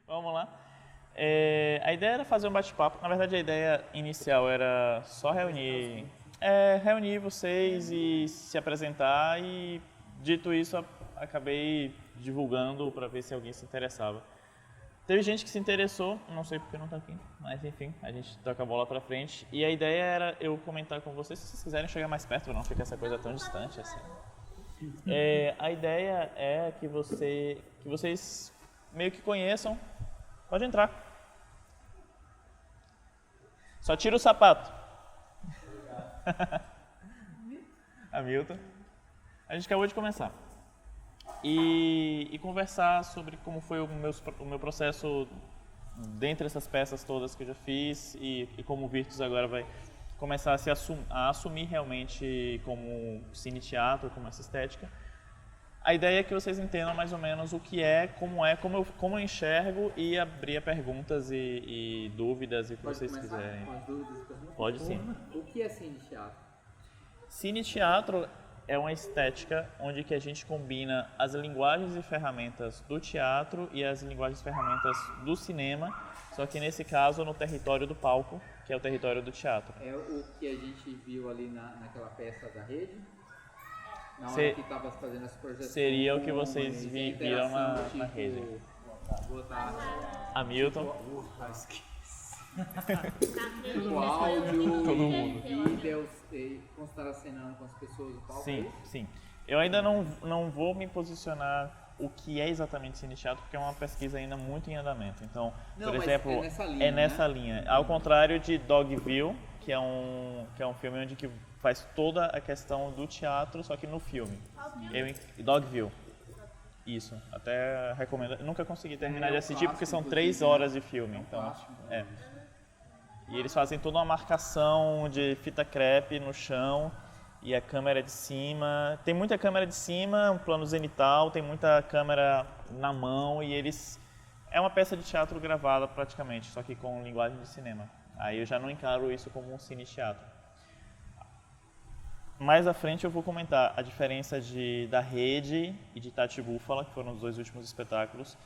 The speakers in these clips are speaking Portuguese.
Vamos lá. A ideia era fazer um bate-papo. Na verdade, a ideia inicial era só reunir vocês e se apresentar. E, dito isso, acabei divulgando para ver se alguém se interessava. Teve gente que se interessou, não sei porque não está aqui, mas enfim, a gente toca a bola para frente. E a ideia era eu comentar com vocês, se vocês quiserem chegar mais perto, para não ficar essa coisa tão distante assim. A ideia é que vocês meio que conheçam. Pode entrar. Só tira o sapato. Hamilton. A gente acabou de começar. E conversar sobre como foi o meu processo dentre essas peças todas que eu já fiz e como o Virtus agora vai começar a assumir realmente como cine-teatro, como essa estética. A ideia é que vocês entendam mais ou menos o que é, como eu enxergo e abrir a perguntas e dúvidas e o que vocês quiserem. Com as dúvidas e perguntas? Pode sim. O que é cine-teatro? Cine-teatro é uma estética onde que a gente combina as linguagens e ferramentas do teatro e as linguagens e ferramentas do cinema, só que nesse caso no território do palco, que é o território do teatro. É o que a gente viu ali naquela peça da rede? Na hora que estava fazendo as projeções. Seria o que vocês viram na rede. Botar Hamilton. o áudio, Todo mundo. vídeos, constar acenando com as pessoas do palco. Sim, sim. Eu ainda não vou me posicionar o que é exatamente cine-teatro, porque é uma pesquisa ainda muito em andamento. Então, por exemplo, é nessa linha. Ao contrário de Dogville, que é um filme onde que faz toda a questão do teatro, só que no filme. Dogville. Isso, até recomendo. Eu nunca consegui terminar de assistir porque são 3 horas de filme. Então, E eles fazem toda uma marcação de fita crepe no chão e a câmera de cima. Tem muita câmera de cima, um plano zenital, tem muita câmera na mão e eles... É uma peça de teatro gravada praticamente, só que com linguagem de cinema. Aí eu já não encaro isso como um cine-teatro. Mais à frente eu vou comentar a diferença da Rede e de Tati Búfala, que foram os 2 últimos espetáculos,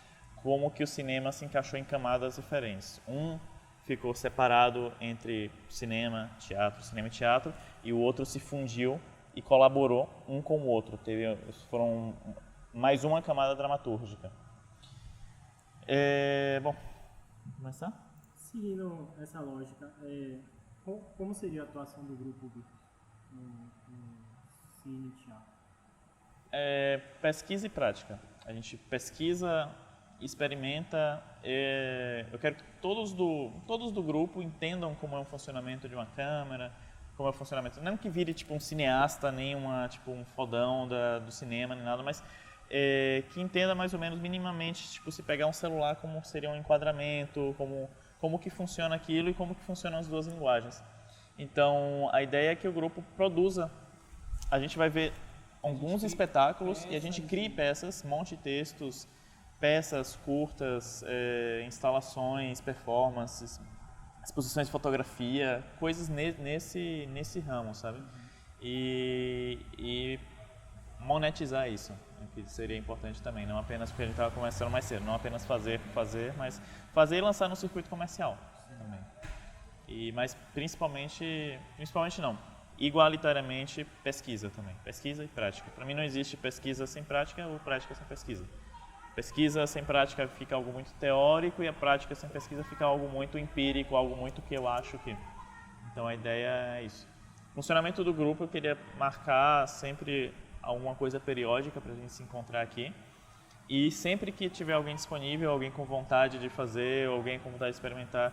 como que o cinema se encaixou em camadas diferentes. Um ficou separado entre cinema e teatro, e o outro se fundiu e colaborou um com o outro. Foram mais uma camada dramatúrgica. Bom, vamos começar? Seguindo essa lógica, como seria a atuação do grupo no cine-teatro? Pesquisa e prática. A gente pesquisa, experimenta. Eu quero que todos do grupo entendam como é o funcionamento de uma câmera, como é o funcionamento. Não que vire tipo um cineasta, nem um fodão do cinema, nem nada, mas que entenda mais ou menos minimamente, tipo, se pegar um celular, como seria um enquadramento, como que funciona aquilo e como que funcionam as duas linguagens. Então, a ideia é que o grupo produza. A gente vai ver alguns espetáculos e a gente crie peças, monte textos, peças curtas, instalações, performances, exposições de fotografia, coisas nesse ramo, sabe? E monetizar isso, que seria importante também, não apenas porque a gente estava começando mais cedo, não apenas fazer, mas fazer e lançar no circuito comercial também. Mas principalmente não, igualitariamente pesquisa também, pesquisa e prática. Para mim não existe pesquisa sem prática ou prática sem pesquisa. Pesquisa sem prática fica algo muito teórico e a prática sem pesquisa fica algo muito empírico, algo muito que eu acho que. Então a ideia é isso. Funcionamento do grupo, eu queria marcar sempre alguma coisa periódica para a gente se encontrar aqui. E sempre que tiver alguém disponível, alguém com vontade de fazer, alguém com vontade de experimentar,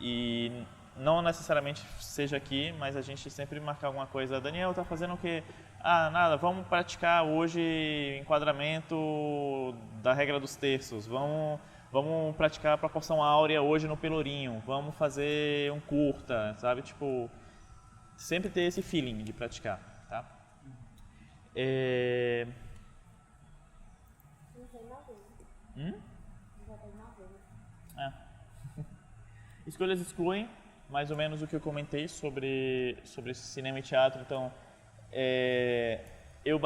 e não necessariamente seja aqui, mas a gente sempre marcar alguma coisa. Daniel, tá fazendo o quê? Nada, vamos praticar hoje enquadramento da regra dos terços, vamos praticar a proporção áurea hoje no pelourinho, vamos fazer um curta, sabe? Tipo, sempre ter esse feeling de praticar, tá? Escolhas excluem mais ou menos o que eu comentei sobre cinema e teatro. Então, eu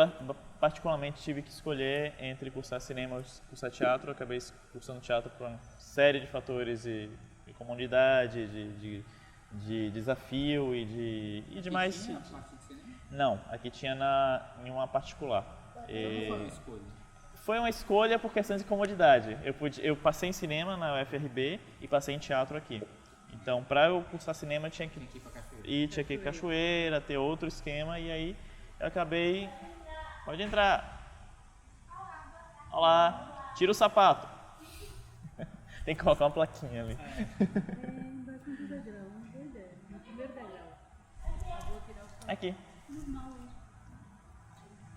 particularmente tive que escolher entre cursar cinema ou cursar teatro. Eu acabei cursando teatro por uma série de fatores de comunidade, de desafio e de mais... Tinha a parte de cinema? Não, aqui tinha em uma particular. Então não foi uma escolha. Foi uma escolha por questão de comodidade. Eu passei em cinema na UFRB e passei em teatro aqui. Então, para eu cursar cinema, eu tinha que Tinha que ir pra Cachoeira. tinha que ir Cachoeira, ter outro esquema, e aí eu acabei... Pode entrar. Olá, tira o sapato. Tem que colocar uma plaquinha ali. Embaixo do degrau, boa ideia. No primeiro degrau. Eu vou tirar o sapato. Aqui. Normal, hein?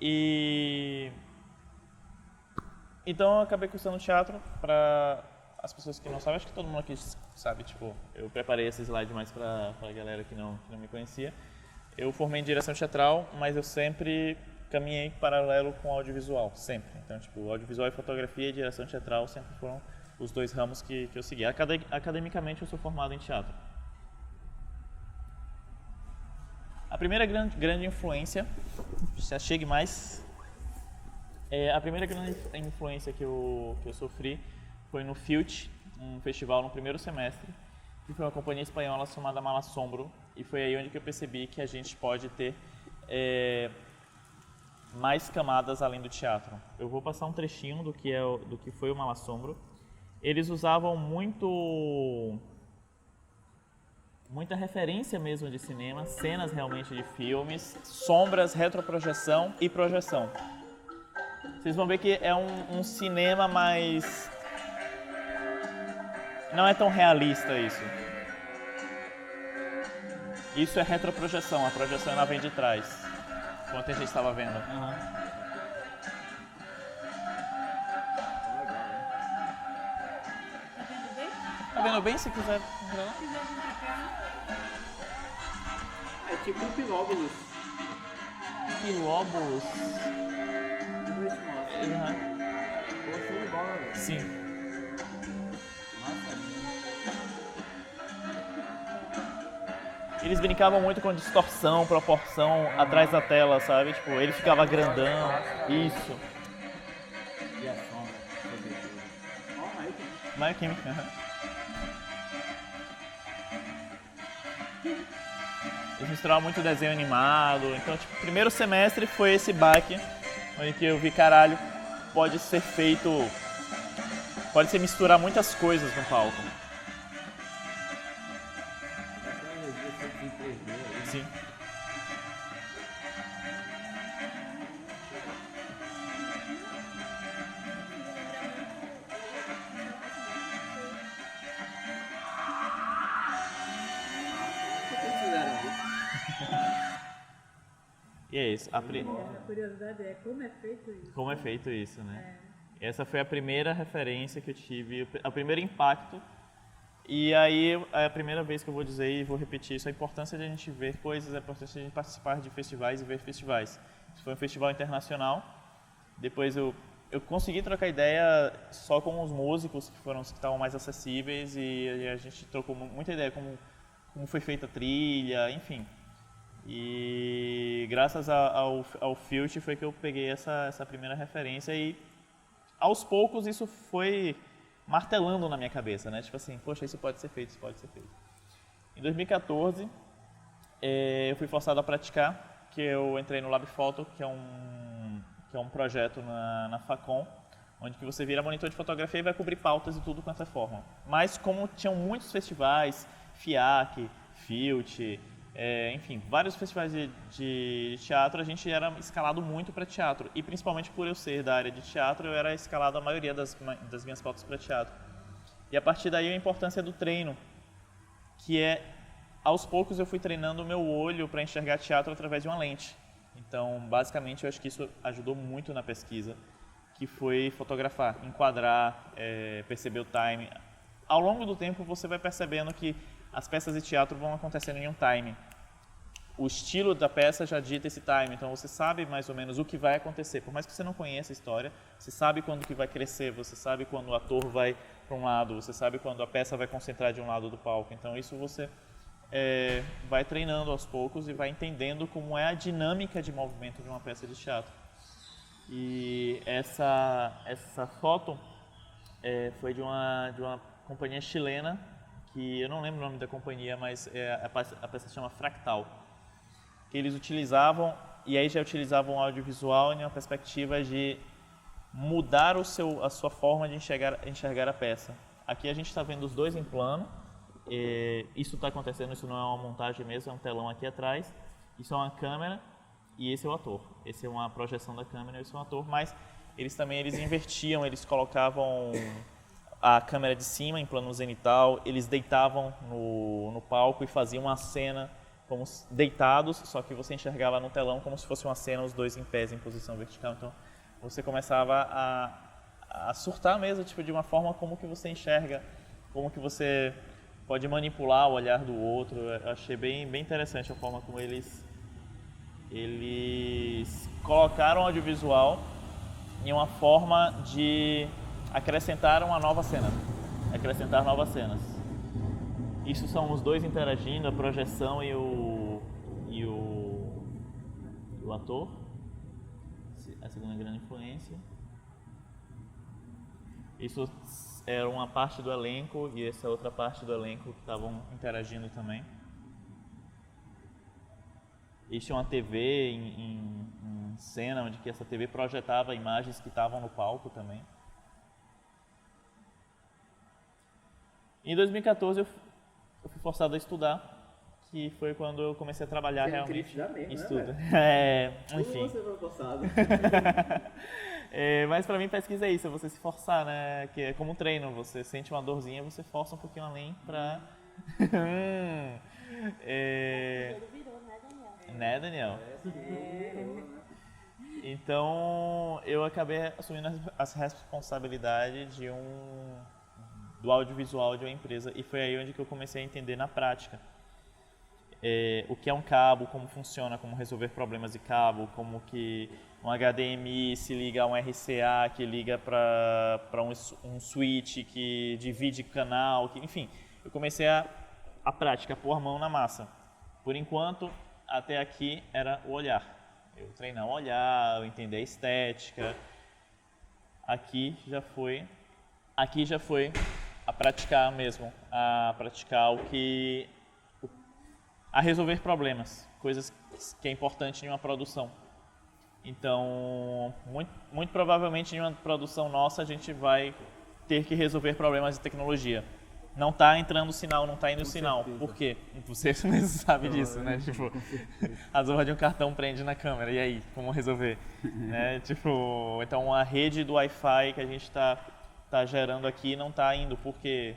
E... Então eu acabei cursando teatro para as pessoas que não sabem, acho que todo mundo aqui sabe, tipo, eu preparei esse slide mais para a galera que não me conhecia. Eu formei em direção teatral, mas eu sempre caminhei paralelo com audiovisual, sempre. Então, tipo, audiovisual e fotografia e direção teatral sempre foram os dois ramos que eu segui. Academicamente eu sou formado em teatro. A primeira grande influência, já chegue mais, a primeira grande influência que eu sofri foi no FIUT, um festival no primeiro semestre, que foi uma companhia espanhola chamada Malassombro, e foi aí onde que eu percebi que a gente pode ter mais camadas além do teatro. Eu vou passar um trechinho do que foi o Malassombro. Eles usavam muita referência mesmo de cinema, cenas realmente de filmes, sombras, retroprojeção e projeção. Vocês vão ver que é um cinema mais... Não é tão realista isso. Isso é retroprojeção, a projeção ela vem de trás, como a gente estava vendo. Tá vendo bem? Tá vendo bem? Se quiser... Se quiser vir pra cá, É tipo um Pilóbulos. Quilóbulos. Depois te mostro. Pô, show de bola, velho. Sim. Nossa, Eles brincavam muito com distorção, proporção atrás da tela, sabe? Tipo, ele ficava grandão. Isso. e a sombra. Ó, aí tem. Maio Química. Eles misturavam muito desenho animado. Então, tipo, o primeiro semestre foi esse baque, onde que eu vi, caralho, pode ser feito... Pode ser misturar muitas coisas no palco. Sim. Por que eles fizeram isso? E é isso. a curiosidade é como é feito isso. Como é feito isso, né? Essa foi a primeira referência que eu tive, o primeiro impacto. E aí, é a primeira vez que eu vou dizer e vou repetir isso, a importância de a gente ver coisas, a importância de a gente participar de festivais e ver festivais. Isso foi um festival internacional. Depois eu consegui trocar ideia só com os músicos, que foram os que estavam mais acessíveis, e a gente trocou muita ideia como foi feita a trilha, enfim. E graças ao FIUT foi que eu peguei essa primeira referência e aos poucos isso foi martelando na minha cabeça, né? Tipo assim, poxa, isso pode ser feito, isso pode ser feito. Em 2014, eu fui forçado a praticar, que eu entrei no LabFoto, que é um projeto na Facom, onde que você vira monitor de fotografia e vai cobrir pautas e tudo quanto é forma. Mas como tinham muitos festivais, FIAC, FIUT, enfim, vários festivais de teatro, a gente era escalado muito para teatro. E principalmente por eu ser da área de teatro, eu era escalado a maioria das minhas pautas para teatro. E a partir daí a importância do treino, que aos poucos eu fui treinando o meu olho para enxergar teatro através de uma lente. Então, basicamente, eu acho que isso ajudou muito na pesquisa, que foi fotografar, enquadrar, perceber o time. Ao longo do tempo, você vai percebendo que as peças de teatro vão acontecendo em um time. O estilo da peça já dita esse time, então você sabe mais ou menos o que vai acontecer. Por mais que você não conheça a história, você sabe quando que vai crescer, você sabe quando o ator vai para um lado, você sabe quando a peça vai concentrar de um lado do palco. Então isso você vai treinando aos poucos e vai entendendo como é a dinâmica de movimento de uma peça de teatro. E essa foto foi de uma companhia chilena, que eu não lembro o nome da companhia, mas a peça se chama Fractal, que eles utilizavam, e aí já utilizavam o audiovisual em uma perspectiva de mudar a sua forma de enxergar a peça. Aqui a gente está vendo os dois em plano, isso está acontecendo, isso não é uma montagem mesmo, é um telão aqui atrás, isso é uma câmera e esse é o ator. Esse é uma projeção da câmera e esse é o ator, mas eles invertiam, eles colocavam a câmera de cima em plano zenital, eles deitavam no palco e faziam uma cena como deitados, só que você enxergava no telão como se fosse uma cena, os dois em pés em posição vertical. Então você começava a surtar mesmo, tipo, de uma forma como que você enxerga, como que você pode manipular o olhar do outro. Eu achei bem interessante a forma como eles colocaram o audiovisual em uma forma de acrescentar uma nova cena, acrescentar novas cenas. Isso são os dois interagindo, a projeção e o ator, a segunda grande influência. Isso era uma parte do elenco e essa outra parte do elenco que estavam interagindo também. Isso é uma TV em cena, onde que essa TV projetava imagens que estavam no palco também. Em 2014 eu fui forçado a estudar, que foi quando eu comecei a trabalhar realmente em estudo. Enfim. Como você foi forçado? Mas pra mim pesquisa é isso, é você se forçar, né? Que é como um treino, você sente uma dorzinha, você força um pouquinho além pra... Ele virou, né, Daniel? Né, Daniel? Então eu acabei assumindo as responsabilidades do audiovisual de uma empresa e foi aí onde que eu comecei a entender na prática o que é um cabo, como funciona, como resolver problemas de cabo, como que um HDMI se liga a um RCA que liga para um switch que divide canal, enfim, eu comecei a prática, a pôr a mão na massa. Por enquanto, até aqui era o olhar. Eu treinar o olhar, eu entender a estética. Aqui já foi a praticar mesmo, a praticar a resolver problemas, coisas que é importante em uma produção. Então, muito provavelmente em uma produção nossa a gente vai ter que resolver problemas de tecnologia. Não está entrando sinal, não está indo sinal. Por quê? Você mesmo sabe disso, né? Tipo, a zorra de um cartão prende na câmera, e aí? Como resolver? Né? Tipo, então a rede do Wi-Fi que a gente está gerando aqui não está indo, porque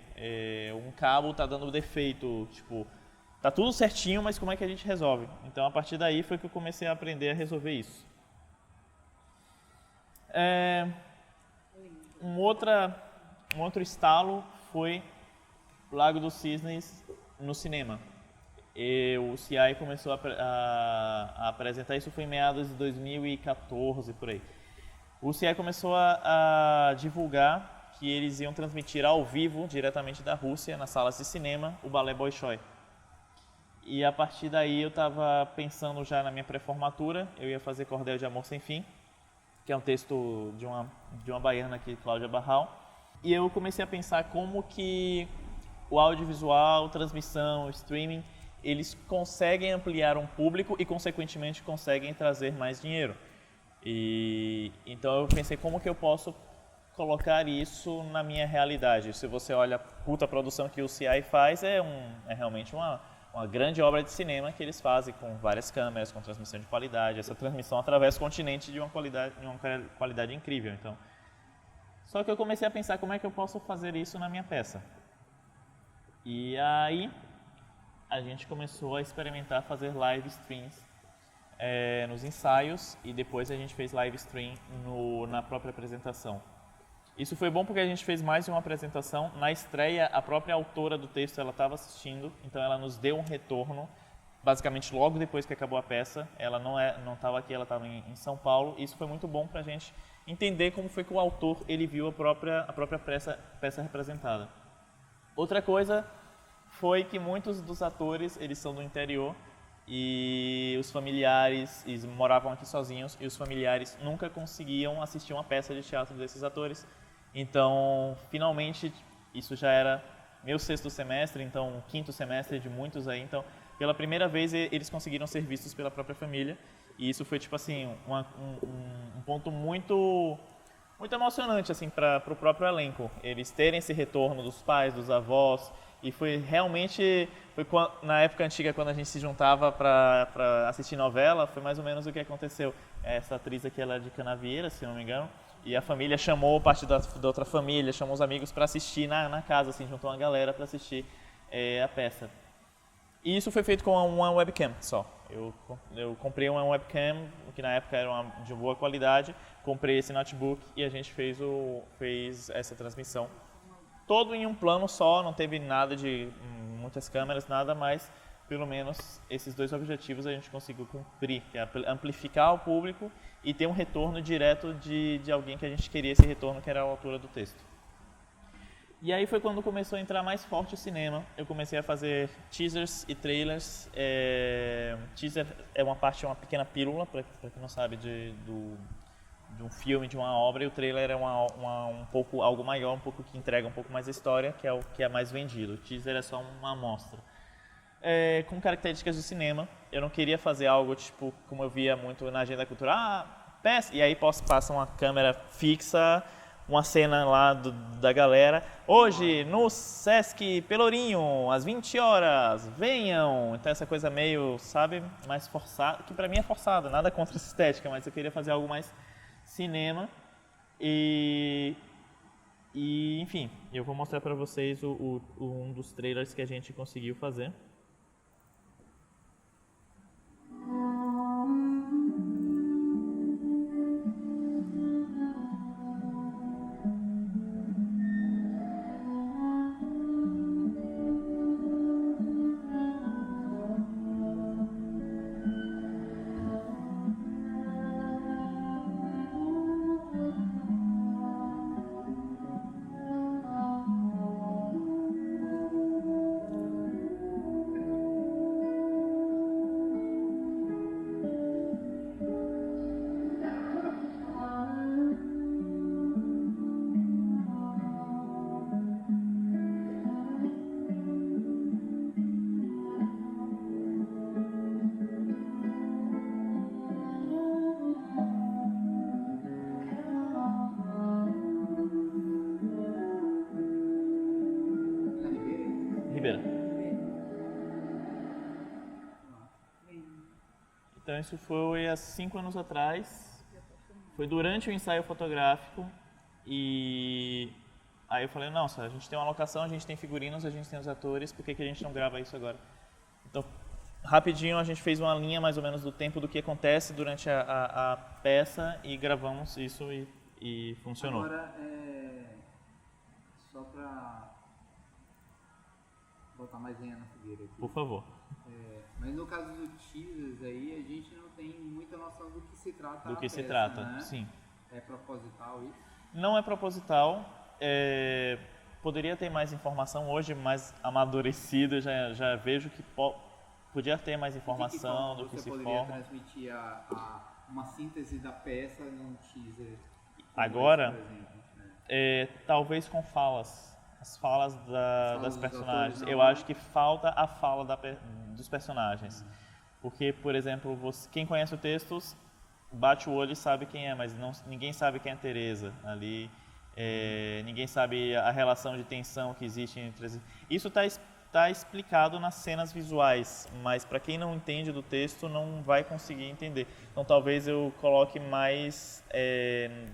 um cabo está dando defeito, tipo, tá tudo certinho, mas como é que a gente resolve? Então a partir daí foi que eu comecei a aprender a resolver isso. Um outro estalo foi Lago dos Cisnes no cinema. O CI começou a apresentar, isso foi em meados de 2014, por aí. O CI começou a divulgar que eles iam transmitir ao vivo, diretamente da Rússia, nas salas de cinema, o Balé Bolshoi. E a partir daí eu estava pensando já na minha pré-formatura, eu ia fazer Cordel de Amor Sem Fim, que é um texto de uma baiana aqui, Cláudia Barral. E eu comecei a pensar como que o audiovisual, transmissão, streaming, eles conseguem ampliar um público e, consequentemente, conseguem trazer mais dinheiro. E então eu pensei como que eu posso colocar isso na minha realidade. Se você olha a puta produção que o CI faz, é realmente uma grande obra de cinema que eles fazem com várias câmeras, com transmissão de qualidade. Essa transmissão atravessa o continente de uma qualidade incrível. Então, só que eu comecei a pensar como é que eu posso fazer isso na minha peça. E aí a gente começou a experimentar fazer live streams nos ensaios e depois a gente fez live stream na própria apresentação. Isso foi bom porque a gente fez mais de uma apresentação. Na estreia, a própria autora do texto ela estava assistindo, então ela nos deu um retorno, basicamente logo depois que acabou a peça. Ela não estava aqui, ela estava em São Paulo. Isso foi muito bom para a gente entender como foi que o autor ele viu a própria peça representada. Outra coisa foi que muitos dos atores eles são do interior e os familiares eles moravam aqui sozinhos e os familiares nunca conseguiam assistir uma peça de teatro desses atores. Então, finalmente, isso já era meu 6º semestre, então 5º semestre de muitos aí. Então, pela primeira vez, eles conseguiram ser vistos pela própria família. E isso foi, tipo assim, um ponto muito emocionante, assim, para o próprio elenco. Eles terem esse retorno dos pais, dos avós. E foi realmente, na época antiga, quando a gente se juntava para assistir novela, foi mais ou menos o que aconteceu. Essa atriz aqui, ela é de Canavieira, se não me engano. E a família chamou parte da outra família, chamou os amigos para assistir na casa, assim, juntou uma galera para assistir a peça. E isso foi feito com uma webcam só. Eu comprei uma webcam, que na época era de boa qualidade, comprei esse notebook e a gente fez essa transmissão. Todo em um plano só, não teve nada de muitas câmeras, nada, mas pelo menos esses 2 objetivos a gente conseguiu cumprir, que é amplificar o público e ter um retorno direto de alguém que a gente queria esse retorno, que era a autora do texto. E aí foi quando começou a entrar mais forte o cinema. Eu comecei a fazer teasers e trailers. Teaser é uma pequena pílula, para quem não sabe, de um filme, de uma obra, e o trailer é um pouco algo maior, um pouco que entrega um pouco mais a história, que é o que é mais vendido. O teaser é só uma amostra. Com características de cinema. Eu não queria fazer algo tipo como eu via muito na agenda cultural, peça, e aí passa uma câmera fixa, uma cena lá da galera. Hoje, no Sesc Pelourinho, às 20 horas, venham! Então essa coisa meio, sabe, mais forçada, que pra mim é forçada, nada contra essa estética, mas eu queria fazer algo mais cinema. E enfim, eu vou mostrar pra vocês um dos trailers que a gente conseguiu fazer. Então isso foi há 5 anos atrás, foi durante o ensaio fotográfico e aí eu falei, nossa, a gente tem uma locação, a gente tem figurinos, a gente tem os atores, por que a gente não grava isso agora? Então, rapidinho a gente fez uma linha mais ou menos do tempo do que acontece durante a peça e gravamos isso e funcionou. Agora, só para botar mais lenha na fogueira aqui. Por favor. Mas no caso do teasers aí, a gente não tem muita noção do que se trata Do que peça, se trata, né? sim. É proposital isso? Não é proposital, poderia ter mais informação hoje, mais amadurecido, já vejo que podia ter mais informação do que se forma. Você poderia forma. transmitir uma síntese da peça num teaser? Agora, esse, por exemplo, talvez com falas. As falas das dos personagens. atores, Eu não. acho que falta a fala dos personagens. Porque, por exemplo, quem conhece o texto bate o olho e sabe quem é, mas ninguém sabe quem é a Teresa ali. Ninguém sabe a relação de tensão que existe entre as... Isso está explicado nas cenas visuais, mas para quem não entende do texto não vai conseguir entender. Então talvez eu coloque mais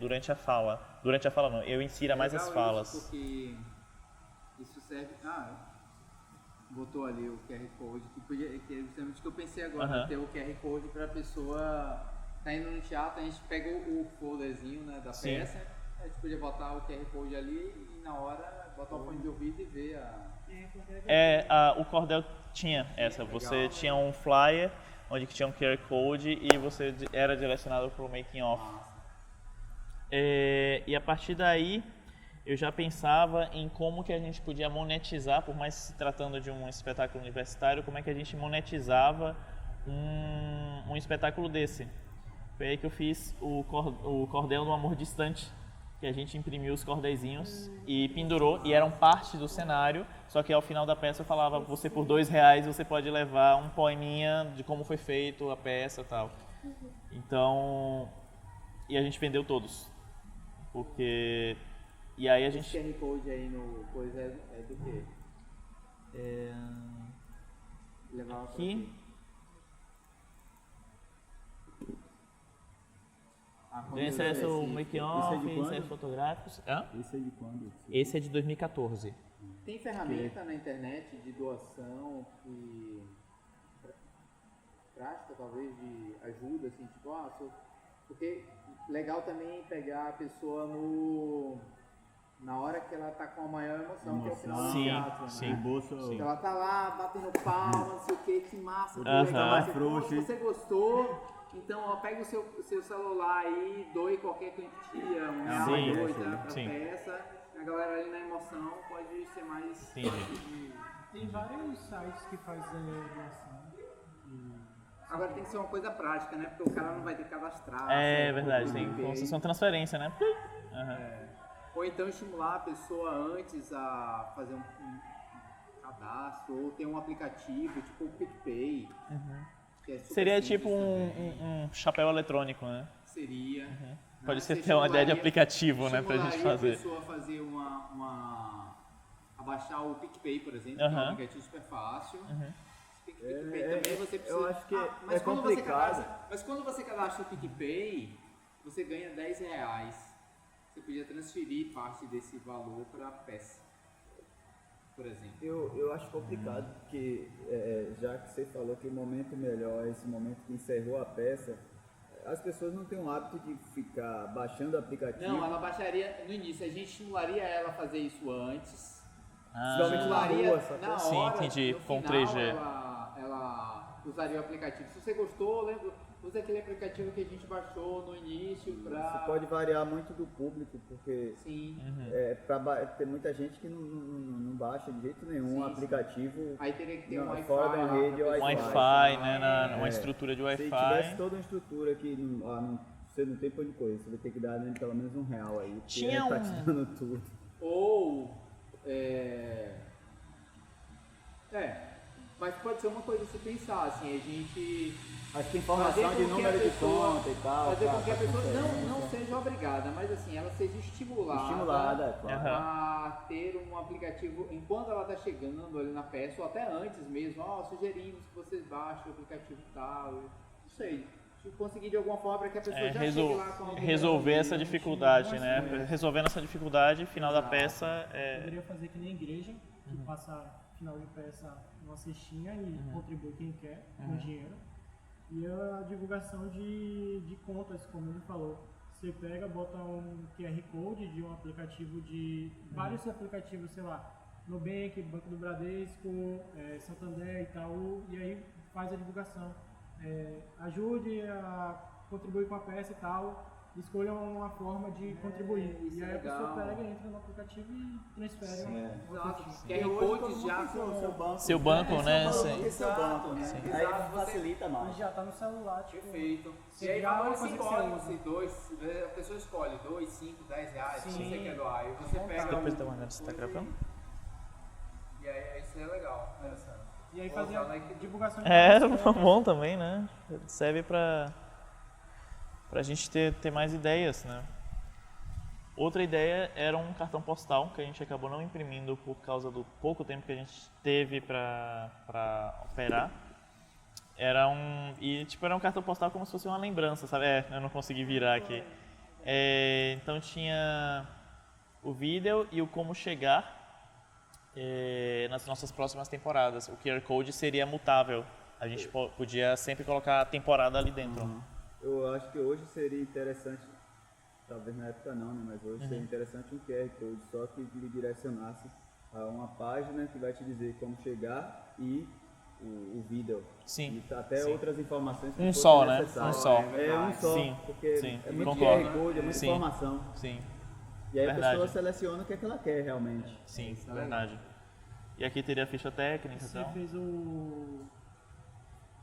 durante a fala. Durante a fala não, eu insira mais as falas. Isso porque isso serve... botou ali o QR Code, que é justamente o que eu pensei agora, ter o QR Code para a pessoa tá indo no teatro, a gente pega o folderzinho, né, da Sim. peça, a gente podia botar o QR Code ali e na hora botar o fone de ouvido e ver O Cordel tinha essa, você tinha um flyer onde tinha um QR Code e você era direcionado para o making of. E a partir daí eu já pensava em como que a gente podia monetizar, por mais se tratando de um espetáculo universitário, como é que a gente monetizava um espetáculo desse. Foi aí que eu fiz o Cordel do Amor Distante, que a gente imprimiu os cordeizinhos e pendurou, e eram parte do cenário, só que ao final da peça eu falava, você por R$2 você pode levar um poeminha de como foi feito a peça e tal. Então, e a gente vendeu todos, porque... E aí a gente... Esse QR Code aí no coisa é do quê? Levar Aqui... Tem acesso ao make-off, ensaios fotográficos. Esse é de quando? Esse é de 2014. Tem ferramenta na internet de doação e prática, talvez, de ajuda, assim, tipo, porque legal também pegar a pessoa na hora que ela tá com a maior emoção, que é o final do Sim, teatro, sim. né? Bolso, Então ela tá lá, batendo palma, não sei o que massa, que Aham. legal. Mais Você, frouxo, se você gostou, então ó, pega o seu celular aí, doe qualquer quantia, R$1, Sim, R$2, sim, a sim. peça. A galera ali na emoção pode ser mais... Sim. Tem vários sites que fazem doação. Agora tem que ser uma coisa prática, né? Porque o cara não vai ter que cadastrar. É sabe? verdade, tem PicPay. como se fosse uma transferência, né? Ou então estimular a pessoa antes a fazer um cadastro, ou ter um aplicativo, tipo o PicPay. Que é super Seria simples tipo também. um chapéu eletrônico, né? Seria. Né? Pode ser Você ter uma ideia de estimularia- aplicativo, né, pra gente estimularia fazer. a pessoa a fazer a baixar o PicPay, por exemplo, que é um Aham. aplicativo super fácil. PicPay É, também você precisa... eu acho que mas é quando complicado. mas quando você cadastra o PicPay, você ganha R$10. Você podia transferir parte desse valor para a peça, por exemplo. Eu acho complicado, porque já que você falou que o momento melhor é esse momento que encerrou a peça, as pessoas não têm o hábito de ficar baixando o aplicativo. Não, ela baixaria no início, a gente estimularia ela a fazer isso antes. Principalmente na rua, sacou? Na Sim, hora, entendi, no com final, 3G. Ela usaria o aplicativo. Se você gostou, usa aquele aplicativo que a gente baixou no início para... Isso pode variar muito do público, porque Sim. tem muita gente que não baixa de jeito nenhum Sim, o sim. aplicativo Aí teria que ter um Wi-Fi. fora da lá rede pra pessoa Wi-Fi, usar. né? Uma estrutura de Se tivesse Wi-Fi. toda uma estrutura que você não tem pra onde correr, você vai ter que dar pelo menos R$1 aí, porque Tinha tá um- te dando tudo. Ou... mas pode ser uma coisa a se pensar, assim, a gente... Acho que informação fazer de com que a número de pessoa- conta e tal. Fazer pra- com que a pra pessoa conferência. não seja obrigada, mas assim, ela seja estimulada Estimulada, claro. a ter um aplicativo enquanto ela está chegando ali na peça, ou até antes mesmo, sugerimos que vocês baixem o aplicativo tal, não sei, se conseguir de alguma forma para que a pessoa já chegue lá com alguma Resolver essa coisa. dificuldade, né? Resolvendo essa dificuldade, final da peça Poderia fazer que nem igreja, que passa final de peça numa cestinha e contribui quem quer com dinheiro. E a divulgação de contas, como ele falou. Você pega, bota um QR Code de um aplicativo de vários aplicativos, sei lá, Nubank, Banco do Bradesco, Santander, Itaú, e aí faz a divulgação. Ajude a contribuir com a peça e tal, escolha uma forma de contribuir. isso E aí é a pessoa legal. pega, entra no aplicativo e transfere um Exato. recurso. QR Hoje, Codes todo mundo já tem seu banco. Seu banco, né? Tem seu banco, né? Exato. Aí Exato. facilita E mais. já tá no celular, tipo, Perfeito. Você E aí já valores coisa que você simbólicos, usa. assim, a pessoa escolhe 2, 5, 10 reais, que Sim. você quer doar. E você pega Depois um- da manhã você tá gravando? E aí isso é legal, interessante. E aí Vou fazer usar a na- divulgação de É várias formas. bom também, né? Serve pra gente ter mais ideias, né? Outra ideia era um cartão postal que a gente acabou não imprimindo por causa do pouco tempo que a gente teve para operar. Era um cartão postal como se fosse uma lembrança, sabe? Eu não consegui virar aqui. Então tinha o vídeo e o como chegar nas nossas próximas temporadas. O QR Code seria mutável. A gente podia sempre colocar a temporada ali dentro. Eu acho que hoje seria interessante, talvez na época não, né? Mas hoje seria interessante um QR Code, só que lhe direcionasse a uma página que vai te dizer como chegar e o vídeo. Sim, E até sim. outras informações que Um fossem só, né? necessárias. Um só. É um só, Sim, porque sim, é muito concordo. QR Code, é muita Sim. informação. Sim, E aí Verdade. a pessoa seleciona o que é que ela quer realmente. sim, verdade. E aqui teria a ficha técnica e Você tal. fez o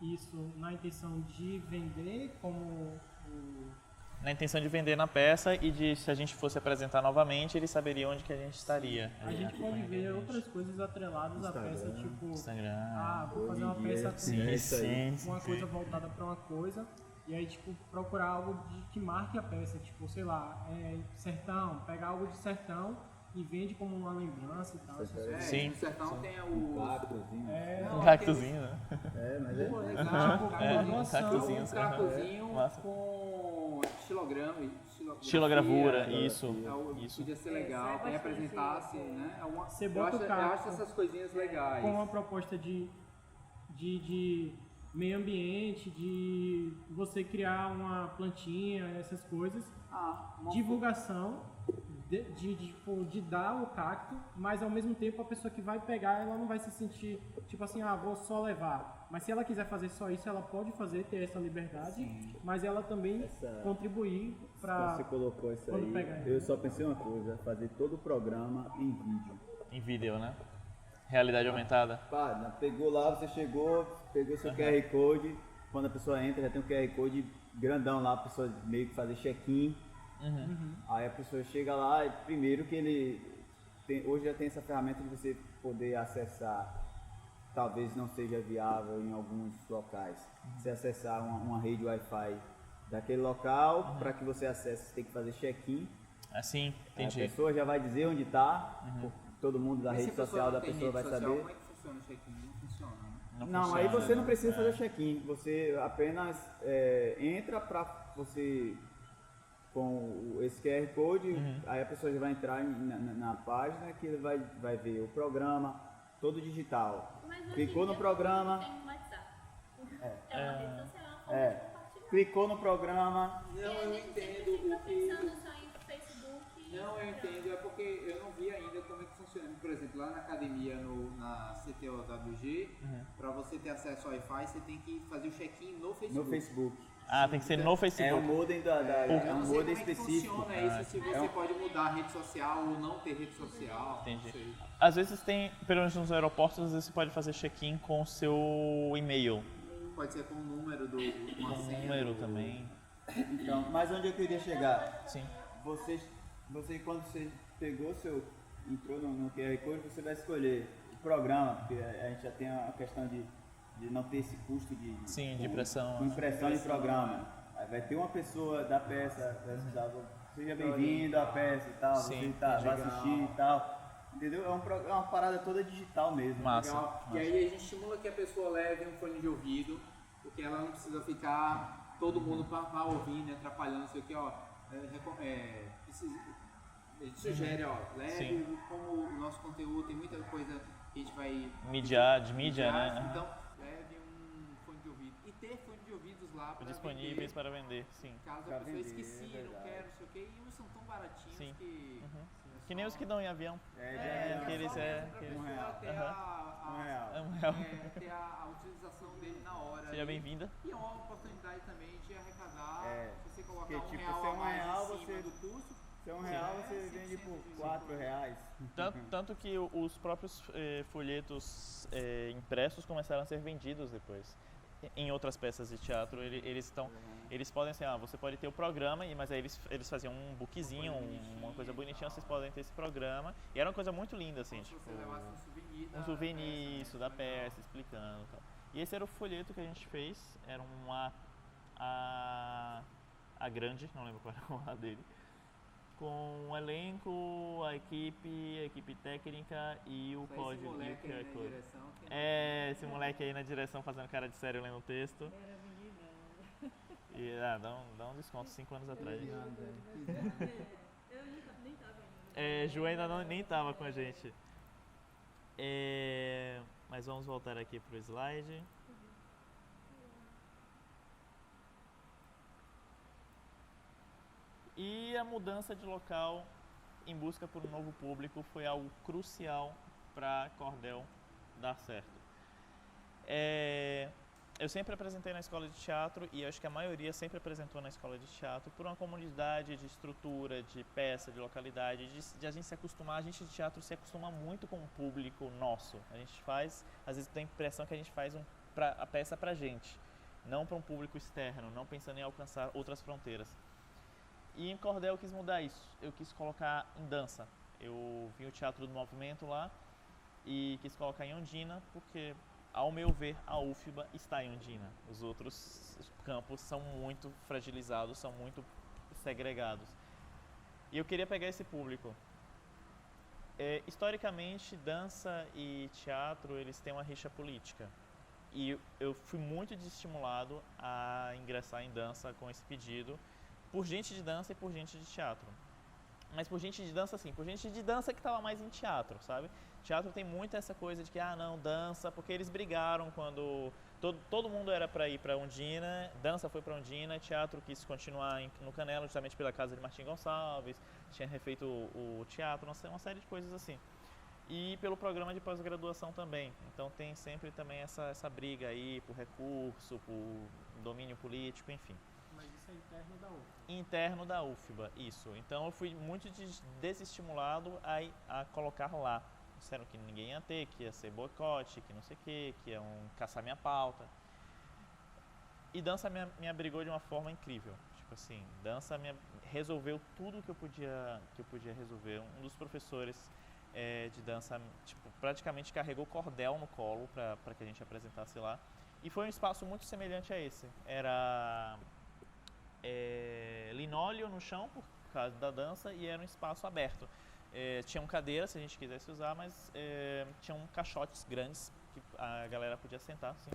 isso na intenção de vender como Na intenção de vender na peça e de, se a gente fosse apresentar novamente, ele saberia onde que a gente estaria. a gente pode ver outras coisas atreladas à peça, tipo, Instagram. vou fazer uma Hoje em dia, peça Sim, isso aí. sim, uma sim. coisa voltada para uma coisa, e aí, tipo, procurar algo que marque a peça, tipo, sei lá, sertão, pegar algo de sertão e vende como uma lembrança e tal. essas coisas. Sim. No sertão tem Um o... cactozinho. Um cactozinho, né? Mas é. Pô, Tipo, legal, um cactozinho. um cracozinho Massa. com Estilogravura, isso. Isso. Podia ser legal, quem apresentasse, né? Você Eu bota acho, o eu cacto acho essas coisinhas legais. com uma proposta de meio ambiente, de você criar uma plantinha, essas coisas. Uma Divulgação de dar o cacto, mas ao mesmo tempo a pessoa que vai pegar, ela não vai se sentir tipo assim, vou só levar. Mas se ela quiser fazer só isso, ela pode fazer, ter essa liberdade, mas ela também contribuir Quando para você colocou isso quando aí, pegar. eu só pensei uma coisa, fazer todo o programa em vídeo. Em vídeo, né? Realidade aumentada. Pá, pegou lá, você chegou, pegou seu QR Code, quando a pessoa entra já tem um QR Code grandão lá, a pessoa meio que fazer check-in. Aí a pessoa chega lá e primeiro que hoje já tem essa ferramenta de você poder acessar, talvez não seja viável em alguns locais, você acessar uma rede Wi-Fi daquele local, para que você acesse você tem que fazer check-in. Assim, A entendi. pessoa já vai dizer onde está, todo mundo da Mas se rede a pessoa social não da tem pessoa vai rede social, saber. Como é que funciona o check-in? Não funciona, né? Não, aí funciona, você não né? precisa fazer check-in, você apenas entra para você com esse QR Code, aí a pessoa já vai entrar na página que ele vai ver o programa, todo digital. Mas hoje Clicou em no dia programa, tem um WhatsApp. É uma rede social, uma forma é, de compartilhar. clicou no programa, Não, E a eu gente sempre entendo fica o que... pensando só em Facebook. Não, eu entendo, é porque eu não vi ainda como é que funciona. Por exemplo, lá na academia, na CTOWG, para você ter acesso ao Wi-Fi, você tem que fazer o check-in no Facebook. no Facebook. Tem que ser no É um Facebook. modem Eu é um não sei modem como é que específico. funciona isso, se você pode mudar a rede social ou não ter rede social. Entendi. Não sei. Às vezes tem, pelo menos nos aeroportos, às vezes você pode fazer check-in com o seu e-mail. Pode ser com o número do uma Com senha número do- também. Então, mas onde eu queria chegar? Sim. Você quando você entrou no QR Code, você vai escolher o programa, porque a gente já tem a questão de não ter esse custo de impressão. com impressão de programa. Aí vai ter uma pessoa da peça, vai avisar, seja bem-vindo à peça e tal, Sim, vai assistir e tal. Entendeu? É uma parada toda digital mesmo. Massa. Legal. E aí a gente estimula que a pessoa leve um fone de ouvido, porque ela não precisa ficar todo mundo para ouvir, né, atrapalhando, não sei o que, ó. A gente sugere, leve, Sim. como o nosso conteúdo tem muita coisa que a gente vai... Mídia, midiar, né? Então, leve um fone de ouvido. E ter fone de ouvidos lá para Disponíveis para vender, sim. Caso Pra a pessoa vender, esqueci, é não verdade. quero, não sei o que, e uns são tão baratinhos Sim. que... Que nem os que dão em avião. aqueles aqueles- ter R$1. ter a utilização dele na hora. Seja bem-vinda. E é uma oportunidade também de arrecadar. Se você colocar Porque, tipo, R$1 se é a um mais real, em cima você- do custo, Se é R$1, você vende por R$4. Tanto que os próprios folhetos impressos começaram a ser vendidos depois. Em outras peças de teatro, eles podem ser, você pode ter o programa, mas aí eles faziam um bookzinho, uma coisa bonitinha, vocês podem ter esse programa. E era uma coisa muito linda, assim, se tipo, você levasse um souvenir. um souvenir isso, da peça, explicando e tal. E esse era o folheto que a gente fez, era a grande, não lembro qual era o A dele, com o elenco, a equipe técnica e o código e o QR Code. Esse moleque aí na direção fazendo cara de sério lendo o texto. Era menina. E dá um desconto 5 anos atrás. Eu nem tava ainda. Ju ainda nem tava com a gente. Mas vamos voltar aqui pro slide. E a mudança de local em busca por um novo público foi algo crucial para Cordel dar certo. eu sempre apresentei na escola de teatro e eu acho que a maioria sempre apresentou na escola de teatro por uma comunidade de estrutura, de peça, de localidade, de a gente se acostumar. A gente de teatro se acostuma muito com o público nosso. A gente faz, às vezes tem a impressão que a gente faz a peça pra gente, não para um público externo, não pensando em alcançar outras fronteiras. E em Cordel eu quis mudar isso, eu quis colocar em dança. Eu vi o Teatro do Movimento lá e quis colocar em Ondina porque, ao meu ver, a UFBA está em Ondina. Os outros campos são muito fragilizados, são muito segregados. E eu queria pegar esse público. Historicamente, dança e teatro, eles têm uma rixa política. E eu fui muito desestimulado a ingressar em dança com esse pedido, por gente de dança e por gente de teatro. Mas por gente de dança, sim, por gente de dança que estava mais em teatro, sabe? Teatro tem muito essa coisa de que, não, dança, porque eles brigaram quando todo mundo era para ir para Ondina, dança foi para Ondina, teatro quis continuar no Canela, justamente pela casa de Martim Gonçalves, tinha refeito o teatro, uma série de coisas assim. E pelo programa de pós-graduação também, então tem sempre também essa briga aí por recurso, por domínio político, enfim. Mas isso é interno da UFBA. Interno da UFBA, isso. Então eu fui muito desestimulado a colocar lá. Disseram que ninguém ia ter, que ia ser boicote, que não sei o quê, que iam caçar minha pauta. E dança me abrigou de uma forma incrível. Tipo assim, dança resolveu tudo que eu podia resolver. Um dos professores de dança, tipo, praticamente carregou cordel no colo para que a gente apresentasse lá. E foi um espaço muito semelhante a esse. Era linóleo no chão por causa da dança e era um espaço aberto. Tinham cadeiras se a gente quisesse usar, mas tinham caixotes grandes que a galera podia sentar, assim.